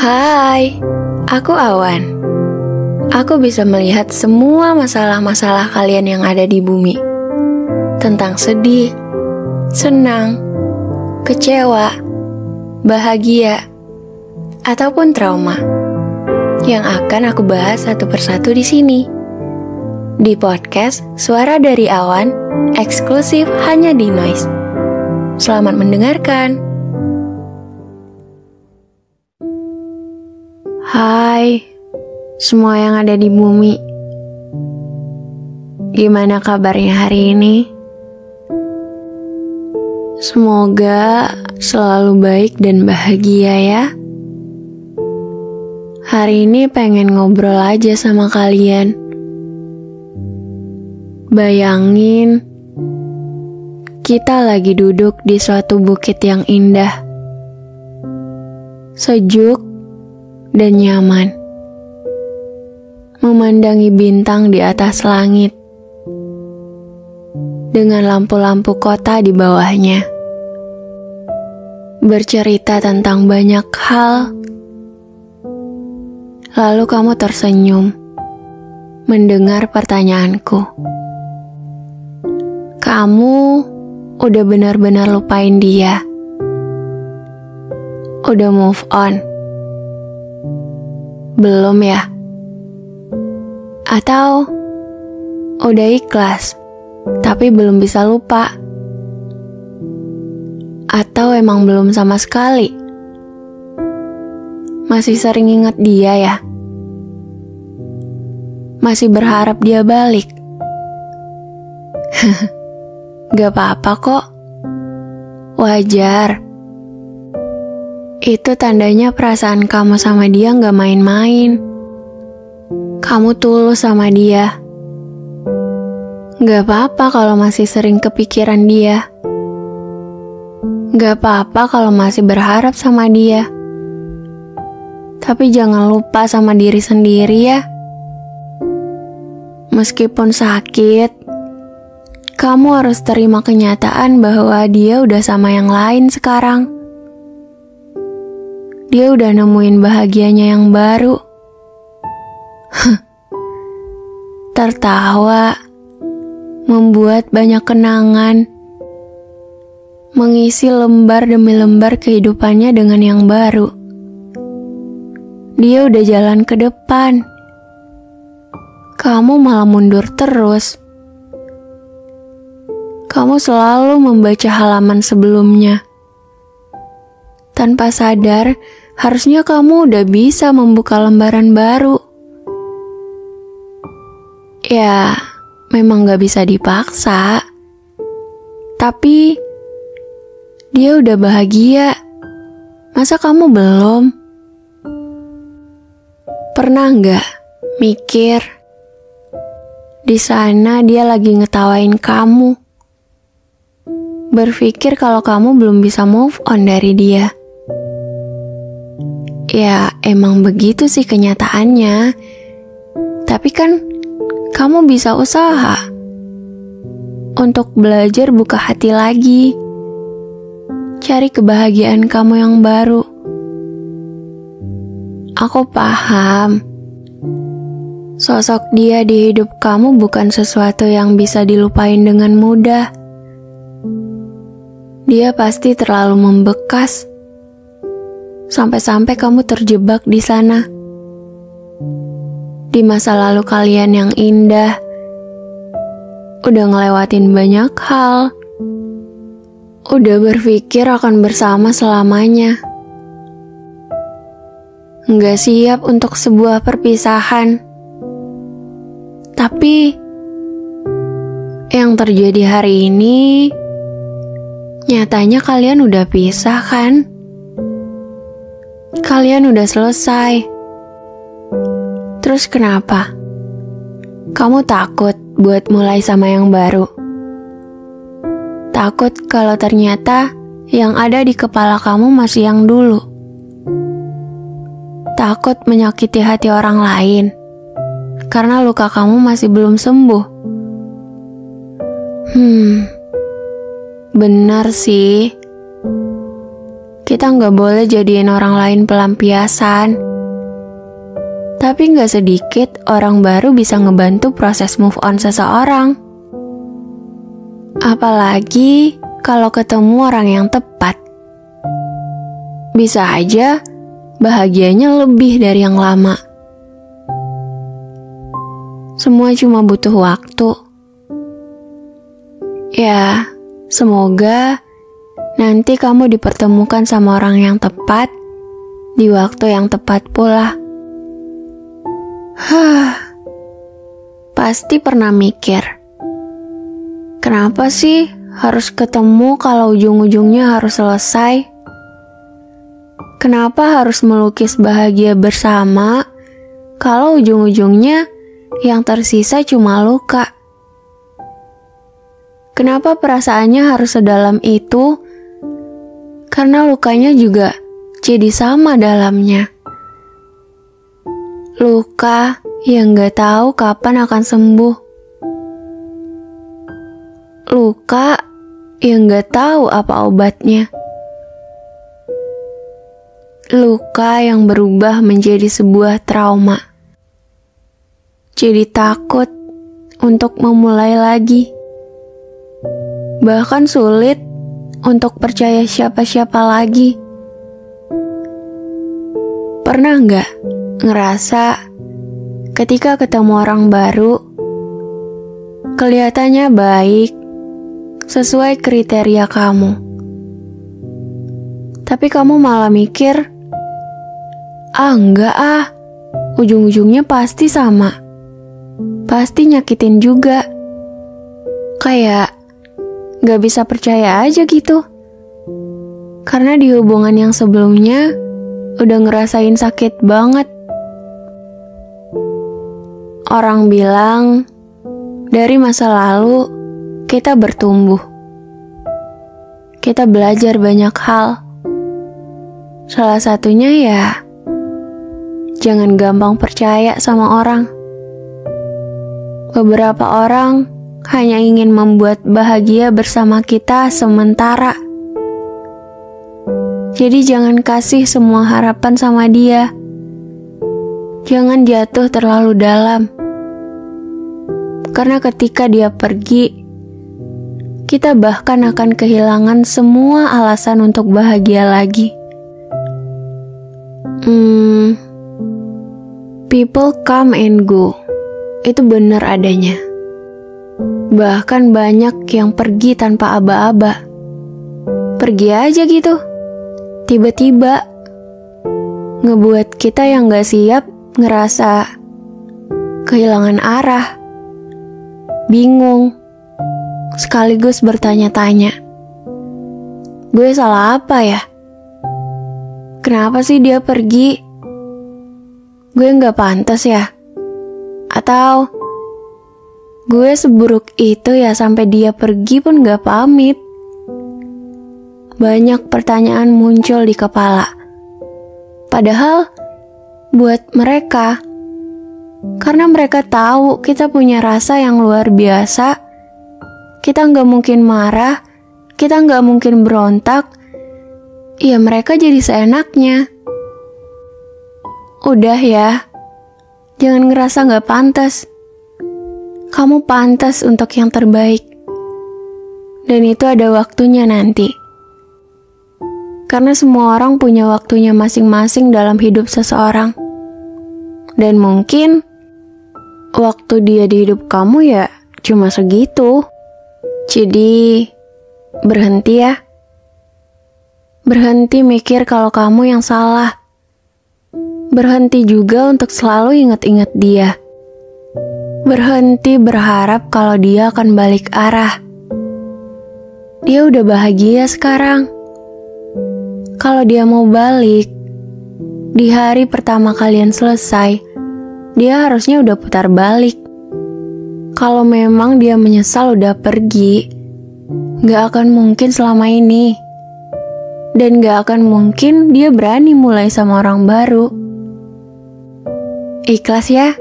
Hai, aku Awan. Aku bisa melihat semua masalah-masalah kalian yang ada di bumi. Tentang sedih, senang, kecewa, bahagia, ataupun trauma. Yang akan aku bahas satu persatu di sini. Di podcast Suara dari Awan, eksklusif hanya di Noise. Selamat mendengarkan. Hai, semua yang ada di bumi. Gimana kabarnya hari ini? Semoga selalu baik dan bahagia ya. Hari ini pengen ngobrol aja sama kalian. Bayangin, kita lagi duduk di suatu bukit yang indah, sejuk dan nyaman, memandangi bintang di atas langit, dengan lampu-lampu kota di bawahnya, bercerita tentang banyak hal. Lalu kamu tersenyum, mendengar pertanyaanku. Kamu udah benar-benar lupain dia? Udah move on? Belum ya? Atau udah ikhlas, tapi belum bisa lupa? Atau emang belum sama sekali? Masih sering ingat dia ya? Masih berharap dia balik? Gak apa-apa kok. Wajar. Itu tandanya perasaan kamu sama dia gak main-main. Kamu tulus sama dia. Gak apa-apa kalau masih sering kepikiran dia. Gak apa-apa kalau masih berharap sama dia. Tapi jangan lupa sama diri sendiri ya. Meskipun sakit, kamu harus terima kenyataan bahwa dia udah sama yang lain sekarang. Dia udah nemuin bahagianya yang baru. Tertawa, membuat banyak kenangan, mengisi lembar demi lembar kehidupannya dengan yang baru. Dia udah jalan ke depan. Kamu malah mundur terus. Kamu selalu membaca halaman sebelumnya. Tanpa sadar, harusnya kamu udah bisa membuka lembaran baru. Ya, memang gak bisa dipaksa. Tapi, dia udah bahagia. Masa kamu belum? Pernah gak mikir, di sana dia lagi ngetawain kamu? Berpikir kalau kamu belum bisa move on dari dia. Ya, emang begitu sih kenyataannya. Tapi kan, kamu bisa usaha untuk belajar buka hati lagi. Cari kebahagiaan kamu yang baru. Aku paham. Sosok dia di hidup kamu bukan sesuatu yang bisa dilupain dengan mudah. Dia pasti terlalu membekas, sampai-sampai kamu terjebak di sana. Di masa lalu kalian yang indah, udah ngelewatin banyak hal, udah berpikir akan bersama selamanya. Nggak siap untuk sebuah perpisahan. Tapi, yang terjadi hari ini, nyatanya kalian udah pisah kan? Kalian udah selesai. Terus kenapa? Kamu takut buat mulai sama yang baru? Takut kalau ternyata yang ada di kepala kamu masih yang dulu? Takut menyakiti hati orang lain karena luka kamu masih belum sembuh? Benar sih. kita nggak boleh jadiin orang lain pelampiasan. Tapi nggak sedikit orang baru bisa ngebantu proses move on seseorang. Apalagi kalau ketemu orang yang tepat. Bisa aja bahagianya lebih dari yang lama. Semua cuma butuh waktu. Ya, semoga nanti kamu dipertemukan sama orang yang tepat di waktu yang tepat pula. Pasti pernah mikir, kenapa sih harus ketemu kalau ujung-ujungnya harus selesai? Kenapa harus melukis bahagia bersama kalau ujung-ujungnya yang tersisa cuma luka? Kenapa perasaannya harus sedalam itu? Karena lukanya juga jadi sama dalamnya. Luka yang gak tahu kapan akan sembuh. Luka yang gak tahu apa obatnya. Luka yang berubah menjadi sebuah trauma. Jadi takut untuk memulai lagi. Bahkan sulit untuk percaya siapa-siapa lagi. Pernah gak ngerasa ketika ketemu orang baru, kelihatannya baik, sesuai kriteria kamu. Tapi kamu malah mikir, enggak ujung-ujungnya pasti sama. Pasti nyakitin juga. Kayak gak bisa percaya aja gitu. Karena di hubungan yang sebelumnya udah ngerasain sakit banget. Orang bilang, dari masa lalu kita bertumbuh. Kita belajar banyak hal. Salah satunya ya, jangan gampang percaya sama orang. Beberapa orang hanya ingin membuat bahagia bersama kita sementara. Jadi jangan kasih semua harapan sama dia. Jangan jatuh terlalu dalam. Karena ketika dia pergi, kita bahkan akan kehilangan semua alasan untuk bahagia lagi. People come and go. Itu benar adanya. Bahkan banyak yang pergi tanpa aba-aba. Pergi aja gitu. Tiba-tiba ngebuat kita yang gak siap ngerasa kehilangan arah, bingung, sekaligus bertanya-tanya, gue salah apa ya? Kenapa sih dia pergi? Gue gak pantas ya? Atau gue seburuk itu ya sampai dia pergi pun gak pamit? Banyak pertanyaan muncul di kepala. Padahal buat mereka, karena mereka tahu kita punya rasa yang luar biasa, kita gak mungkin marah, kita gak mungkin berontak, ya mereka jadi seenaknya. Udah ya, jangan ngerasa gak pantas. Kamu pantas untuk yang terbaik. Dan itu ada waktunya nanti. Karena semua orang punya waktunya masing-masing dalam hidup seseorang. Dan mungkin waktu dia di hidup kamu ya cuma segitu. Jadi berhenti ya. Berhenti mikir kalau kamu yang salah. Berhenti juga untuk selalu ingat-ingat dia. Berhenti berharap kalau dia akan balik arah. Dia udah bahagia sekarang. Kalau dia mau balik, di hari pertama kalian selesai, dia harusnya udah putar balik. Kalau memang dia menyesal udah pergi, gak akan mungkin selama ini. Dan gak akan mungkin dia berani mulai sama orang baru. Ikhlas ya.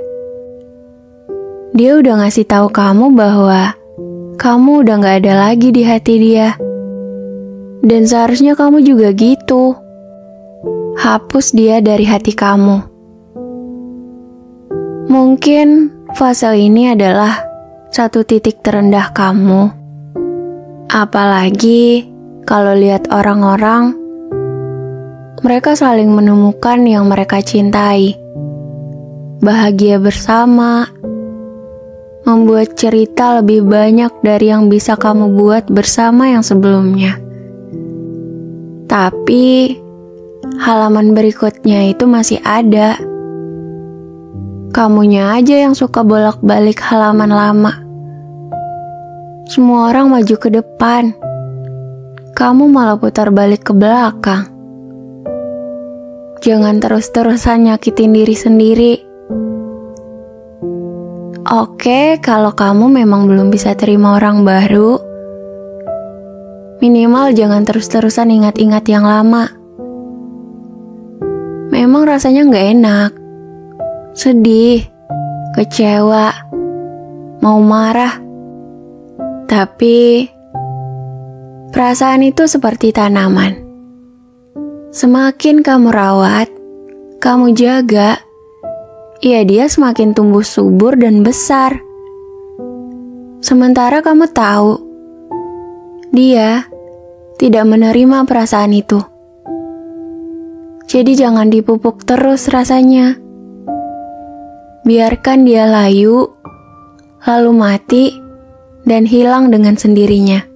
Dia udah ngasih tahu kamu bahwa kamu udah gak ada lagi di hati dia. Dan seharusnya kamu juga gitu. Hapus dia dari hati kamu. Mungkin fase ini adalah satu titik terendah kamu. Apalagi kalau lihat orang-orang, mereka saling menemukan yang mereka cintai. Bahagia bersama, membuat cerita lebih banyak dari yang bisa kamu buat bersama yang sebelumnya. Tapi halaman berikutnya itu masih ada. Kamunya aja yang suka bolak-balik halaman lama. Semua orang maju ke depan, kamu malah putar balik ke belakang. Jangan terus-terusan nyakitin diri sendiri. Oke, kalau kamu memang belum bisa terima orang baru, minimal jangan terus-terusan ingat-ingat yang lama. Memang rasanya gak enak, sedih, kecewa, mau marah. Tapi perasaan itu seperti tanaman. Semakin kamu rawat, kamu jaga, ya dia semakin tumbuh subur dan besar. Sementara kamu tahu, dia tidak menerima perasaan itu. Jadi jangan dipupuk terus rasanya. Biarkan dia layu, lalu mati, dan hilang dengan sendirinya.